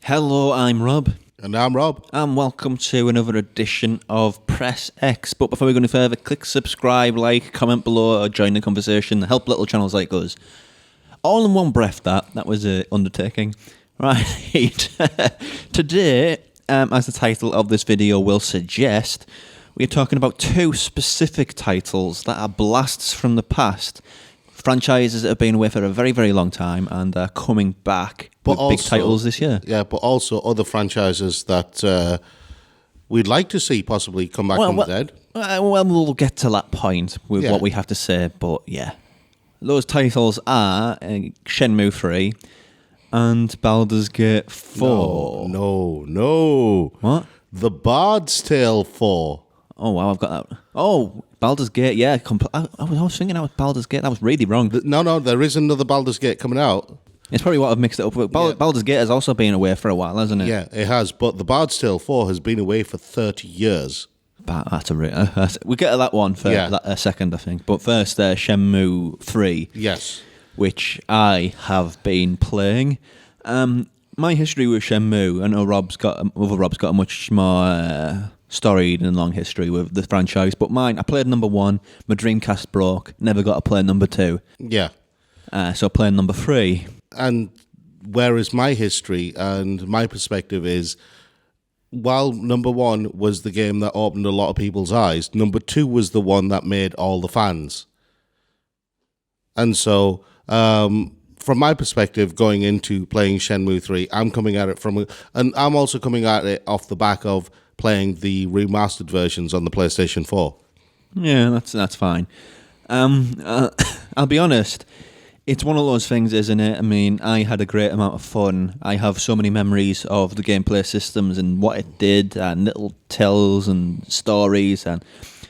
Hello, I'm Rob. And I'm Rob. And welcome to another edition of Press X. But before we go any further, click subscribe, like, comment below, or join the conversation. Help little channels like us. All in one breath, that was an undertaking. Right. Today, as the title of this video will suggest, we're talking about two specific titles that are blasts from the past. Franchises that have been away for a very, very long time and are coming back with big titles this year. Yeah, but also other franchises that we'd like to see possibly come back from the dead. Well, we'll get to that point with what we have to say, but yeah. Those titles are Shenmue 3 and Baldur's Gate 4. No. What? The Bard's Tale 4. Oh, wow, I've got that. Oh, Baldur's Gate, yeah. I was thinking that was Baldur's Gate. That was really wrong. No, there is another Baldur's Gate coming out. It's probably what I've mixed it up with. Baldur's Gate has also been away for a while, hasn't it? Yeah, it has. But the Bard's Tale 4 has been away for 30 years. We'll get to that one for a second, I think. But first, Shenmue 3. Yes. Which I have been playing. My history with Shenmue, I know Rob's got a much more storied and long history with the franchise, but mine, I played number 1, my Dreamcast broke, never got to play number 2. Yeah. So playing number 3. And whereas my history and my perspective is, while number 1 was the game that opened a lot of people's eyes, number 2 was the one that made all the fans. And so, from my perspective, going into playing Shenmue 3, I'm coming at it and I'm also coming at it off the back of playing the remastered versions on the PlayStation 4. Yeah, that's fine. I'll be honest, it's one of those things, isn't it? I mean, I had a great amount of fun. I have so many memories of the gameplay systems and what it did, and little tells and stories and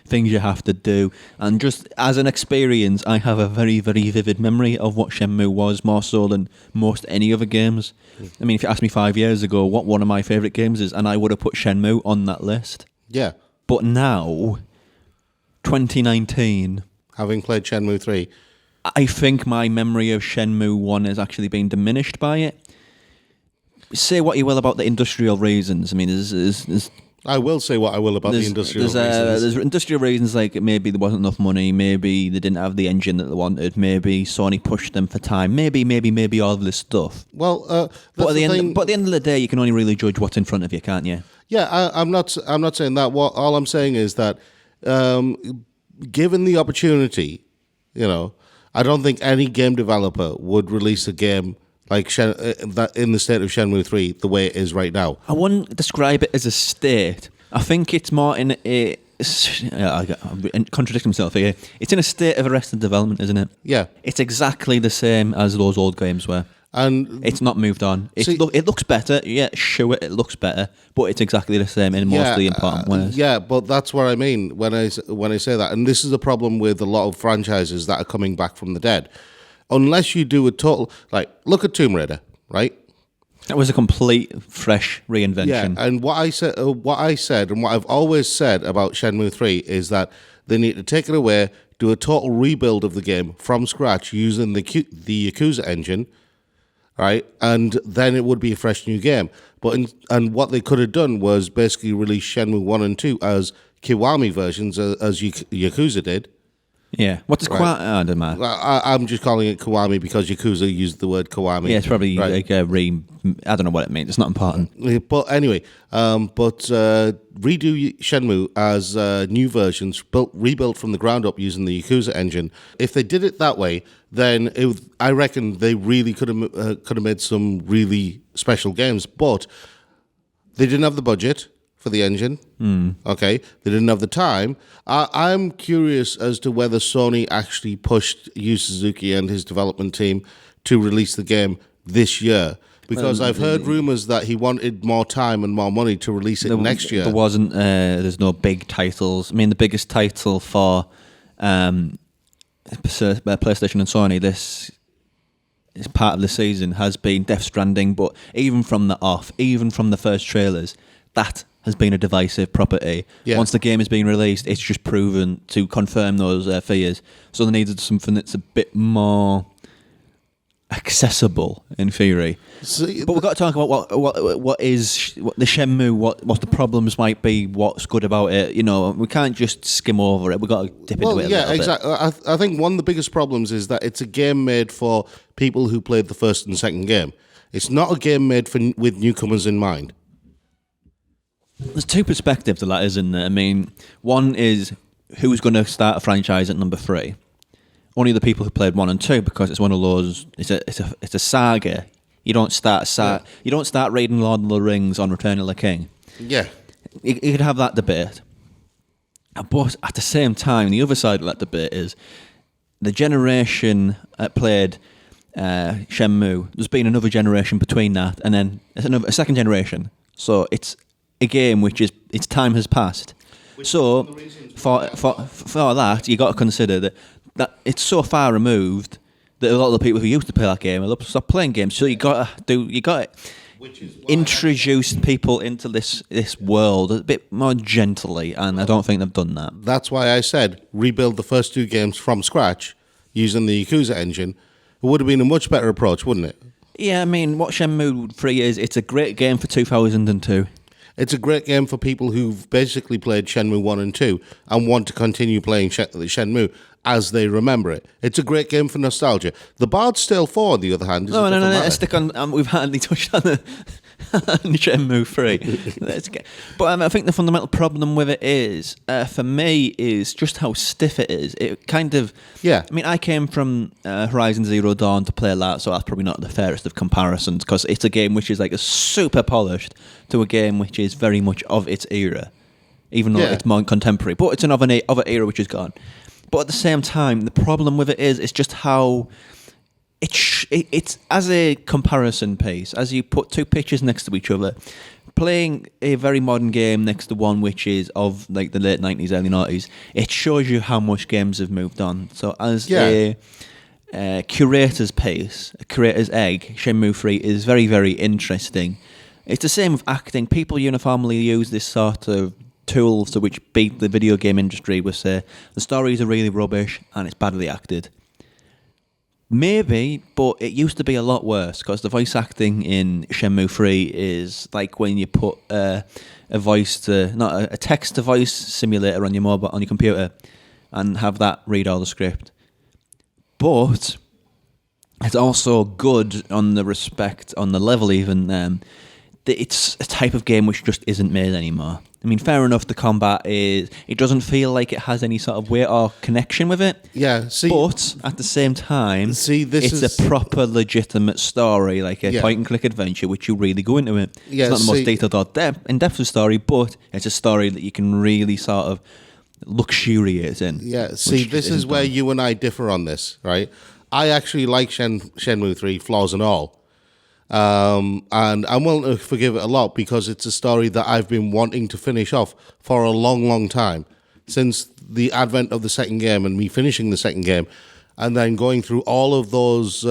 things you have to do. And just as an experience, I have a very, very vivid memory of what Shenmue was, more so than most any other games. I mean, if you asked me 5 years ago what one of my favourite games is, and I would have put Shenmue on that list. Yeah. But now, 2019... having played Shenmue 3... I think my memory of Shenmue 1 has actually been diminished by it. Say what you will about the industrial reasons. I mean, I will say what I will about the industrial reasons. There's industrial reasons, like maybe there wasn't enough money, maybe they didn't have the engine that they wanted, maybe Sony pushed them for time, maybe all of this stuff. Well, but at the end of the day, you can only really judge what's in front of you, can't you? Yeah, I'm not saying that. All I'm saying is that given the opportunity, I don't think any game developer would release a game like that in the state of Shenmue 3 the way it is right now. I wouldn't describe it as a state. I think it's more in a... I'm contradicting myself here. It's in a state of arrested development, isn't it? Yeah. It's exactly the same as those old games were. And it's not moved on. It looks better. Yeah, sure, it looks better, but it's exactly the same in most of the important ways. Yeah, but that's what I mean when I say that. And this is a problem with a lot of franchises that are coming back from the dead. Unless you do a total... Like, look at Tomb Raider, right? That was a complete, fresh reinvention. Yeah, and what I said and what I've always said about Shenmue 3 is that they need to take it away, do a total rebuild of the game from scratch using the Yakuza engine, right? And then it would be a fresh new game. And what they could have done was basically release Shenmue 1 and 2 as Kiwami versions, as Yakuza did. Yeah. What does Kiwami... Oh, doesn't matter. I'm just calling it Kiwami because Yakuza used the word Kiwami. Yeah, it's probably like a I don't know what it means. It's not important. But anyway, redo Shenmue as new versions, rebuilt from the ground up using the Yakuza engine. If they did it that way, then I reckon they really could have made some really special games. But they didn't have the budget for the engine. Okay, they didn't have the time. I'm curious as to whether Sony actually pushed Yu Suzuki and his development team to release the game this year. Because I've heard rumors that he wanted more time and more money to release it next year. There's no big titles. I mean, the biggest title for PlayStation and Sony this is part of the season has been Death Stranding, but even from the first trailers, that has been a divisive property. Yeah. Once the game is being released, it's just proven to confirm those fears. So they needed something that's a bit more accessible in theory. But we've got to talk about what the Shenmue, what the problems might be, what's good about it. We can't just skim over it. We've got to dip into it a little exactly. I think one of the biggest problems is that it's a game made for people who played the first and second game. It's not a game made with newcomers in mind. There's two perspectives to that, isn't there? I mean, one is who's going to start a franchise at number 3. Only the people who played 1 and 2, because it's one of those. It's a saga. You don't start You don't start reading Lord of the Rings on Return of the King. Yeah, you could have that debate, but at the same time, the other side of that debate is the generation that played Shenmue. There's been another generation between that, and then a second generation. So it's a game which is its time has passed. So for that, you got to consider that it's so far removed that a lot of the people who used to play that game will stop playing games. So you got to introduce people into this world a bit more gently, and I don't think they've done that. That's why I said rebuild the first 2 games from scratch using the Yakuza engine. It would have been a much better approach, wouldn't it? Yeah, I mean, what Shenmue 3 is, it's a great game for 2002. It's a great game for people who've basically played Shenmue 1 and 2 and want to continue playing Shenmue as they remember it. It's a great game for nostalgia. The Bard's Tale 4, on the other hand, is a different matter. Stick on. We've hardly touched on the Shenmue 3. But I think the fundamental problem with it is, for me, is just how stiff it is. It kind of... Yeah. I mean, I came from Horizon Zero Dawn to play that, so that's probably not the fairest of comparisons, because it's a game which is like a super polished to a game which is very much of its era, even though it's more contemporary. But it's of an era which is gone. But at the same time, the problem with it is it's just how it's as a comparison piece, as you put 2 pictures next to each other, playing a very modern game next to one which is of like the late 90s, early 90s, it shows you how much games have moved on. So as a curator's piece, a curator's egg, Shenmue 3 is very, very interesting. It's the same with acting. People uniformly use this sort of tools to which beat the video game industry with say the stories are really rubbish and it's badly acted. Maybe, but it used to be a lot worse, because the voice acting in Shenmue 3 is like when you put a text to voice simulator on your computer and have that read all the script. But it's also good on the level even that it's a type of game which just isn't made anymore. I mean, fair enough, the combat it doesn't feel like it has any sort of weight or connection with it. Yeah, but at the same time, it's a proper legitimate story, like a point-and-click adventure, which you really go into it. Yeah, it's not the most detailed or in-depth story, but it's a story that you can really sort of luxuriate in. Yeah, see, this is where you and I differ on this, right? I actually like Shenmue 3, flaws and all. And I'm willing to forgive it a lot because it's a story that I've been wanting to finish off for a long, long time, since the advent of the second game and me finishing the second game, and then going through all of those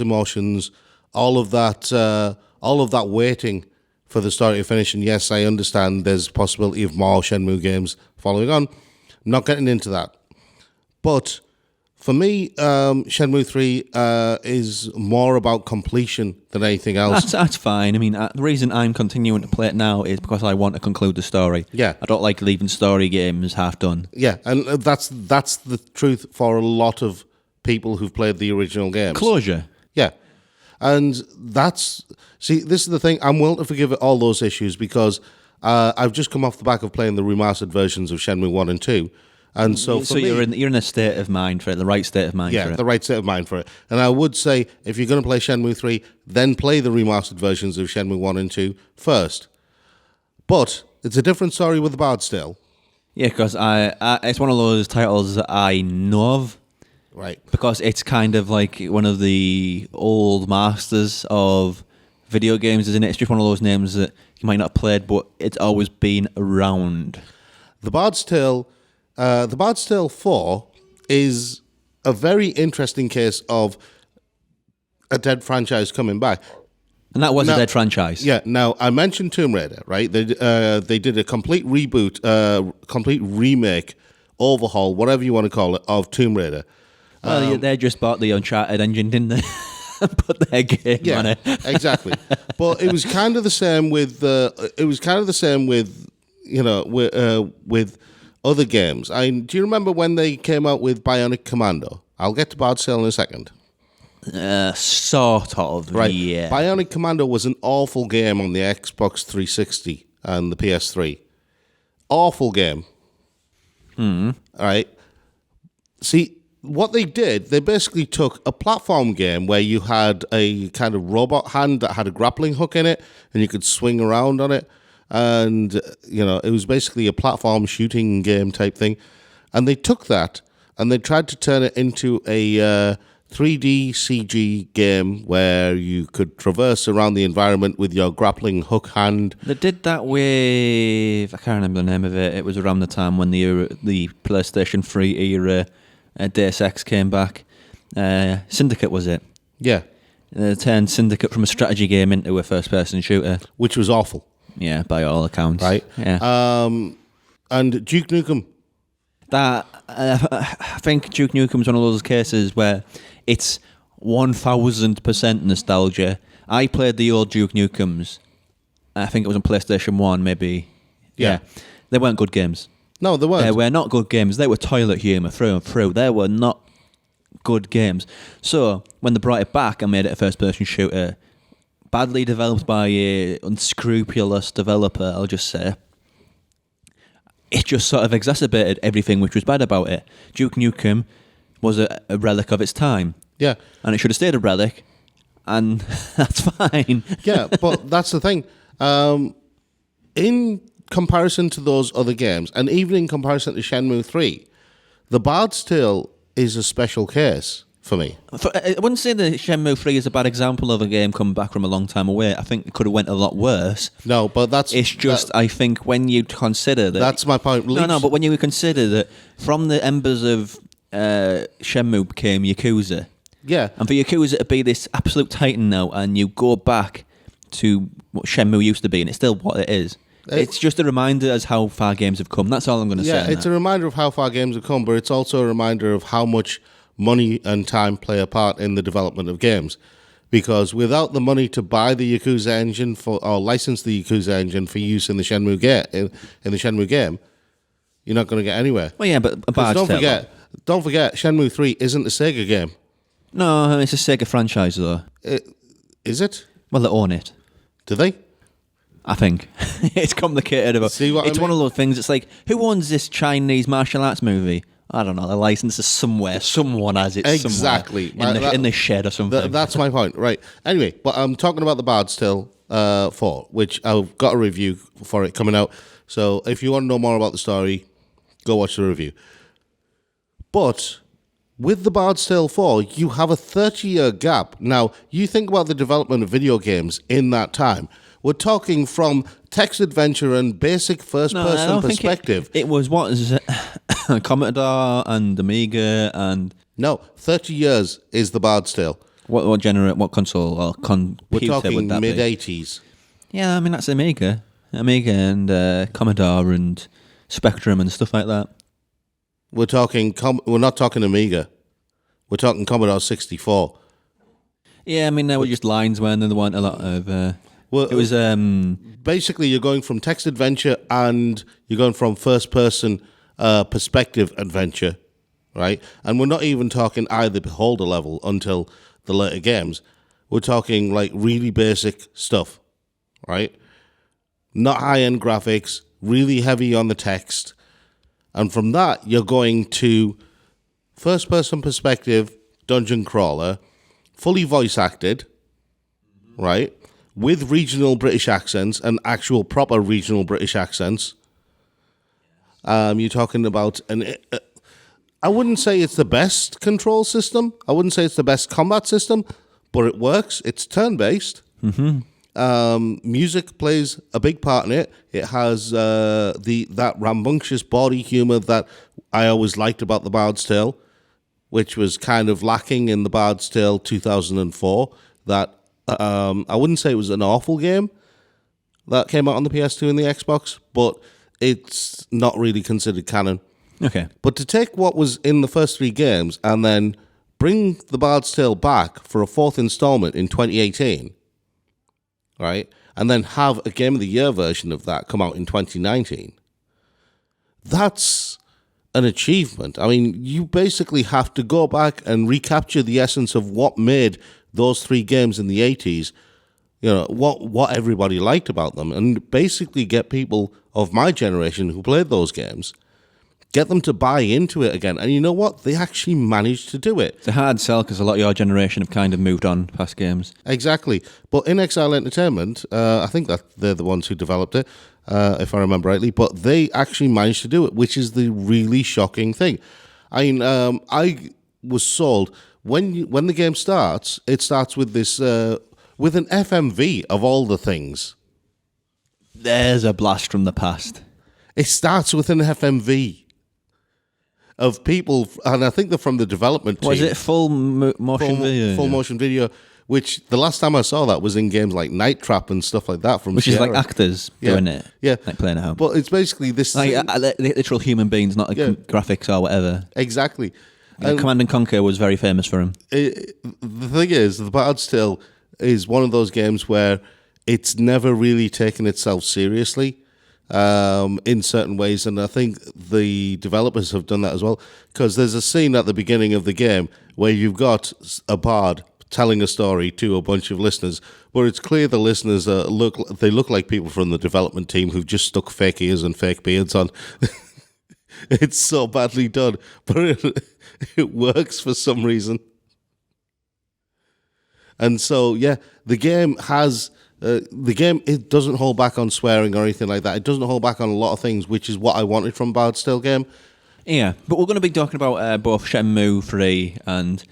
emotions, all of that waiting for the story to finish. And yes, I understand there's a possibility of more Shenmue games following on. I'm not getting into that, but for me, Shenmue 3 is more about completion than anything else. That's fine. I mean, the reason I'm continuing to play it now is because I want to conclude the story. Yeah. I don't like leaving story games half done. Yeah, and that's the truth for a lot of people who've played the original games. Closure. Yeah. And this is the thing. I'm willing to forgive all those issues because I've just come off the back of playing the remastered versions of Shenmue 1 and 2. And so you're in a state of mind for it, the right state of mind for it. Yeah, the right state of mind for it. And I would say, if you're going to play Shenmue 3, then play the remastered versions of Shenmue 1 and 2 first. But it's a different story with the Bard's Tale. Yeah, because it's one of those titles that I know of. Right. Because it's kind of like one of the old masters of video games, isn't it? It's just one of those names that you might not have played, but it's always been around. The Bard's Tale 4 is a very interesting case of a dead franchise coming back. And that was a dead franchise. Yeah. Now, I mentioned Tomb Raider, right? They did a complete reboot, complete remake, overhaul, whatever you want to call it, of Tomb Raider. Well, they just bought the Uncharted engine, didn't they? And put their game on it. Exactly. But it was kind of the same with with other games. Do you remember when they came out with Bionic Commando? I'll get to Bard's Tale in a second. Sort of, right. Yeah. Bionic Commando was an awful game on the Xbox 360 and the PS3. Awful game. All right. See, what they did, they basically took a platform game where you had a kind of robot hand that had a grappling hook in it, and you could swing around on it. And, it was basically a platform shooting game type thing. And they took that, and they tried to turn it into a 3D CG game where you could traverse around the environment with your grappling hook hand. They did that with... I can't remember the name of it. It was around the time when the PlayStation 3 era... Deus Ex came back. Syndicate was it? Yeah. They turned Syndicate from a strategy game into a first-person shooter. Which was awful. Yeah, by all accounts. Right. Yeah. And Duke Nukem. I think Duke Nukem's one of those cases where it's 1000% nostalgia. I played the old Duke Nukems. I think it was on PlayStation 1, maybe. Yeah. They weren't good games. No, they weren't. They were not good games. They were toilet humour through and through. They were not good games. So, when they brought it back and made it a first-person shooter, badly developed by a unscrupulous developer, I'll just say, it just sort of exacerbated everything which was bad about it. Duke Nukem was a relic of its time. Yeah. And it should have stayed a relic, and that's fine. Yeah, but that's the thing. In comparison to those other games, and even in comparison to Shenmue 3, The Bard's Tale is a special case for me. I wouldn't say that Shenmue 3 is a bad example of a game coming back from a long time away. I think it could have went a lot worse. No, but that's... It's just, I think, when you consider that... That's my point. No, but when you consider that from the embers of Shenmue became Yakuza... Yeah. And for Yakuza to be this absolute titan now, and you go back to what Shenmue used to be, and it's still what it is... It's just a reminder as how far games have come. That's all I'm going to say. Yeah, it's a reminder of how far games have come, but it's also a reminder of how much money and time play a part in the development of games. Because without the money to buy the Yakuza engine or license the Yakuza engine for use in the Shenmue game, you're not going to get anywhere. Well, yeah, but don't forget, Shenmue 3 isn't a Sega game. No, it's a Sega franchise though. Is it? Well, they own it. Do they? I think. It's complicated. It's one of those things, it's like, who owns this Chinese martial arts movie? I don't know, the license is somewhere. Someone has it exactly. somewhere. In the shed or something. That's my point, right. Anyway, but I'm talking about The Bard's Tale 4, which I've got a review for it coming out. So if you want to know more about the story, go watch the review. But with The Bard's Tale 4, you have a 30-year gap. Now, you think about the development of video games in that time. We're talking from text adventure and basic first-person perspective. It was what is it? Commodore and Amiga and... No, 30 years is The Bard's Tale. What console or computer We're talking would that mid-80s. Yeah, I mean, that's Amiga. Amiga and Commodore and Spectrum and stuff like that. We're not talking Amiga. We're talking Commodore 64. Yeah, I mean, there were just lines when there weren't a lot of... it was basically you're going from text adventure and you're going from first person perspective adventure, right? And we're not even talking either beholder level until the later games. We're talking like really basic stuff, right? Not high end graphics, really heavy on the text, and from that you're going to first person perspective dungeon crawler, fully voice acted, right? With regional British accents and actual proper regional British accents. You're talking about I wouldn't say it's the best control system. I wouldn't say it's the best combat system, but it works. It's turn-based. Mm-hmm. Music plays a big part in it. It has that rambunctious body humor that I always liked about The Bard's Tale, which was kind of lacking in The Bard's Tale 2004. That I wouldn't say it was an awful game that came out on the PS2 and the Xbox, but it's not really considered canon. Okay. But to take what was in the first three games and then bring The Bard's Tale back for a fourth installment in 2018, right? And then have a Game of the Year version of that come out in 2019. That's an achievement. I mean, you basically have to go back and recapture the essence of what made those three games in the 80s, what everybody liked about them, and basically get people of my generation who played those games, get them to buy into it again. And you know what? They actually managed to do it. It's a hard sell because a lot of your generation have kind of moved on past games. Exactly. But In Exile Entertainment, I think that they're the ones who developed it, if I remember rightly, but they actually managed to do it, which is the really shocking thing. I mean, I was sold. When the game starts, it starts with this, with an FMV of all the things. There's a blast from the past. It starts with an FMV of people, and I think they're from the development team. Was it full motion video? Full motion video, which the last time I saw that was in games like Night Trap and stuff like that. Which Sierra. is like actors doing it. Yeah. Like playing at home. But it's basically this... Like literal human beings, not like graphics or whatever. Exactly. And Command & Conquer was very famous for him. The thing is, The Bard's Tale is one of those games where it's never really taken itself seriously in certain ways, and I think the developers have done that as well, because there's a scene at the beginning of the game where you've got a bard telling a story to a bunch of listeners, where it's clear the listeners look like people from the development team who've just stuck fake ears and fake beards on. It's so badly done, but it works for some reason. And so, yeah, the game has... it doesn't hold back on swearing or anything like that. It doesn't hold back on a lot of things, which is what I wanted from Bard's Tale game. Yeah, but we're going to be talking about both Shenmue 3 and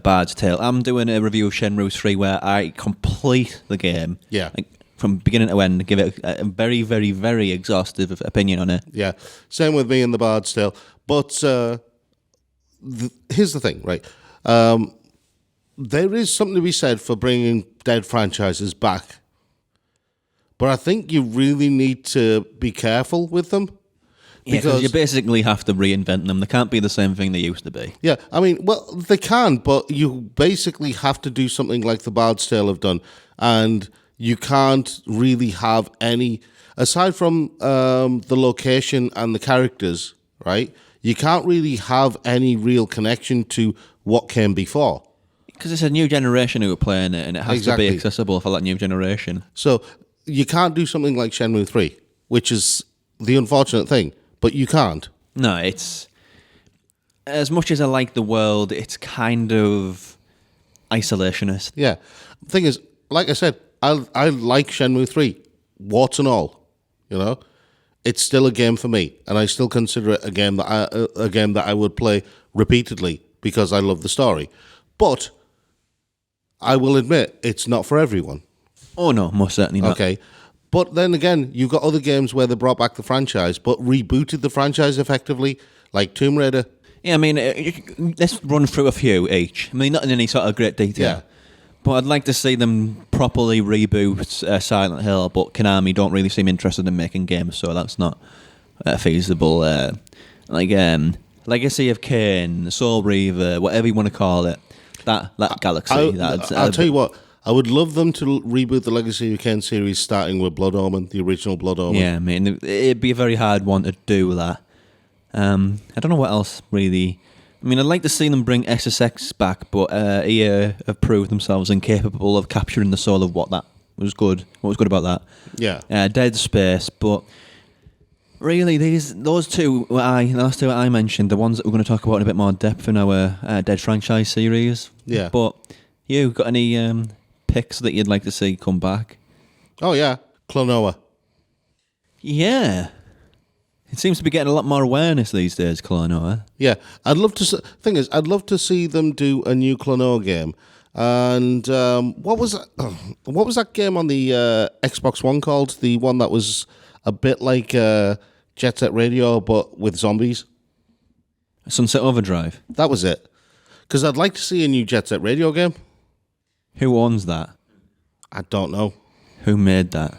Bard's Tale. I'm doing a review of Shenmue 3 where I complete the game. Yeah. Like, from beginning to end, give it a very, very, very exhaustive opinion on it. Yeah, same with me in the Bard's Tale. But here's the thing, right? There is something to be said for bringing dead franchises back. But I think you really need to be careful with them. Because you basically have to reinvent them. They can't be the same thing they used to be. Yeah, I mean, well, they can, but you basically have to do something like the Bard's Tale have done. And you can't really have any... Aside from the location and the characters, right? You can't really have any real connection to what came before. Because it's a new generation who are playing it, and it has Exactly. to be accessible for that new generation. So you can't do something like Shenmue 3, which is the unfortunate thing, but you can't. No, it's... As much as I like the world, it's kind of isolationist. Yeah. The thing is, like I said, I like Shenmue 3, warts and all, It's still a game for me, and I still consider it a game that I would play repeatedly because I love the story. But I will admit, it's not for everyone. Oh no, most certainly not. Okay. But then again, you've got other games where they brought back the franchise, but rebooted the franchise effectively, like Tomb Raider. Yeah, I mean, let's run through a few each. I mean, not in any sort of great detail. Yeah. But I'd like to see them properly reboot Silent Hill, but Konami don't really seem interested in making games, so that's not feasible. Legacy of Kain, Soul Reaver, whatever you want to call it. That Galaxy. I'll tell you what, I would love them to reboot the Legacy of Kain series starting with Blood Omen, the original Blood Omen. Yeah, I mean, it'd be a very hard one to do that. I don't know what else, really. I mean, I'd like to see them bring SSX back, but EA have proved themselves incapable of capturing the soul of what that was good. What was good about that? Yeah. Dead Space, but really, those two last two I mentioned, the ones that we're going to talk about in a bit more depth in our Dead franchise series. Yeah. But you got any picks that you'd like to see come back? Oh yeah, Klonoa. Yeah. It seems to be getting a lot more awareness these days, Klonoa. Yeah, I'd love to. Thing is, I'd love to see them do a new Klonoa game. And what was that game on the Xbox One called? The one that was a bit like Jet Set Radio, but with zombies. Sunset Overdrive. That was it. Because I'd like to see a new Jet Set Radio game. Who owns that? I don't know. Who made that?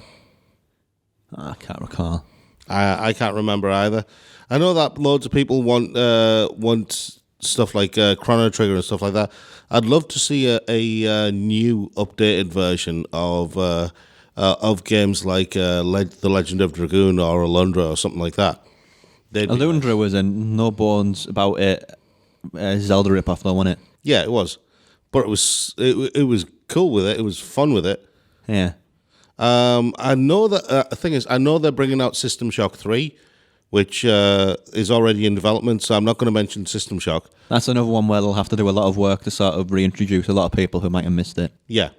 I can't recall. I can't remember either. I know that loads of people want stuff like Chrono Trigger and stuff like that. I'd love to see a new updated version of games like The Legend of Dragoon or Alundra or something like that. Alundra was a no bones about it Zelda ripoff though, wasn't it? Yeah, it was, but it was cool with it. It was fun with it. Yeah. I know that the thing is, I know they're bringing out System Shock 3, which is already in development. So I'm not going to mention System Shock. That's another one where they'll have to do a lot of work to sort of reintroduce a lot of people who might have missed it. Yeah.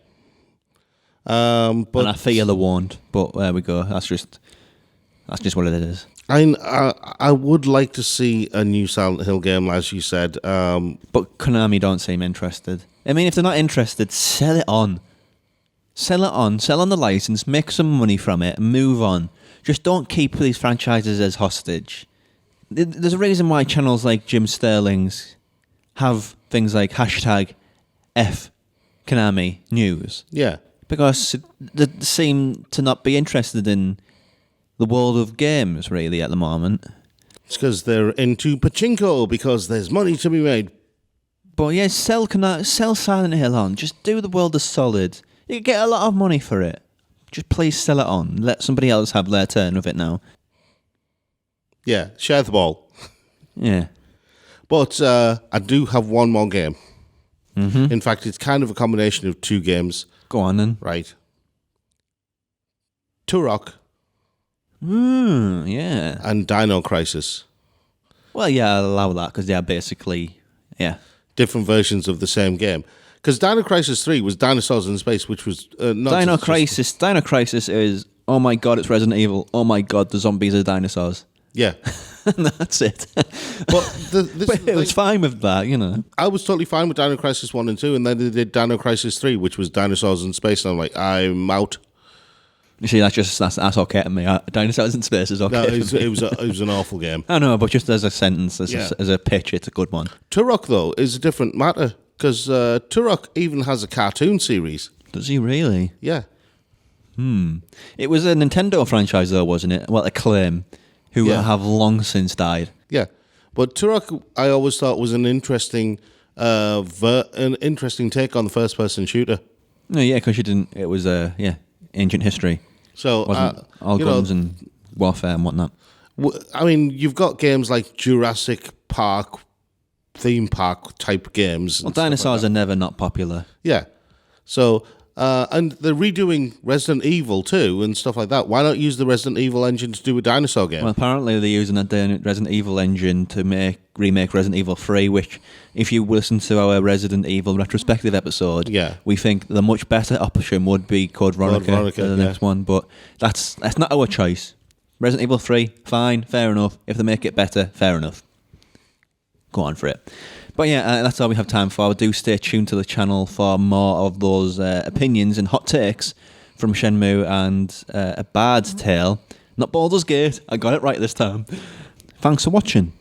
And I fear they won't. But there we go. That's just what it is. I would like to see a new Silent Hill game, as you said. But Konami don't seem interested. I mean, if they're not interested, sell it on. Sell on the license, make some money from it, and move on. Just don't keep these franchises as hostage. There's a reason why channels like Jim Sterling's have things like #F Konami News. Yeah. Because they seem to not be interested in the world of games, really, at the moment. It's because they're into pachinko, because there's money to be made. But yeah, sell Silent Hill on. Just do the world a solid. You can get a lot of money for it. Just please sell it on. Let somebody else have their turn with it now. Yeah, share the ball. Yeah. But I do have one more game. Mm-hmm. In fact, it's kind of a combination of two games. Go on then. Right. Turok. Yeah. And Dino Crisis. Well, yeah, I'll allow that because they are basically, different versions of the same game. Because Dino Crisis 3 was Dinosaurs in Space, which was not Dino Crisis. Dino Crisis is, oh my god, it's Resident Evil. Oh my god, the zombies are dinosaurs. Yeah. And that's it. But it was fine with that, you know. I was totally fine with Dino Crisis 1 and 2, and then they did Dino Crisis 3, which was Dinosaurs in Space, and I'm like, I'm out. You see, that's okay to me. Dinosaurs in Space is okay. No, it was an awful game. I know, but just as a sentence, as a pitch, it's a good one. Turok, though, is a different matter, because Turok even has a cartoon series. Does he really? Yeah. It was a Nintendo franchise, though, wasn't it? Well, Acclaim, who have long since died. Yeah, but Turok, I always thought was an interesting take on the first-person shooter. No, yeah, because it was ancient history. So wasn't all guns and warfare and whatnot. I mean, you've got games like Jurassic Park, theme park type games. Well, dinosaurs are never not popular. Yeah. So, and they're redoing Resident Evil too and stuff like that. Why not use the Resident Evil engine to do a dinosaur game? Well, apparently they're using the Resident Evil engine to remake Resident Evil 3, which, if you listen to our Resident Evil retrospective episode, we think the much better option would be Code Veronica for the next one, but that's not our choice. Resident Evil 3, fine, fair enough. If they make it better, fair enough. Go on for it. But yeah, that's all we have time for. Do stay tuned to the channel for more of those opinions and hot takes from Shenmue and A Bard's Tale. Not Baldur's Gate. I got it right this time. Thanks for watching.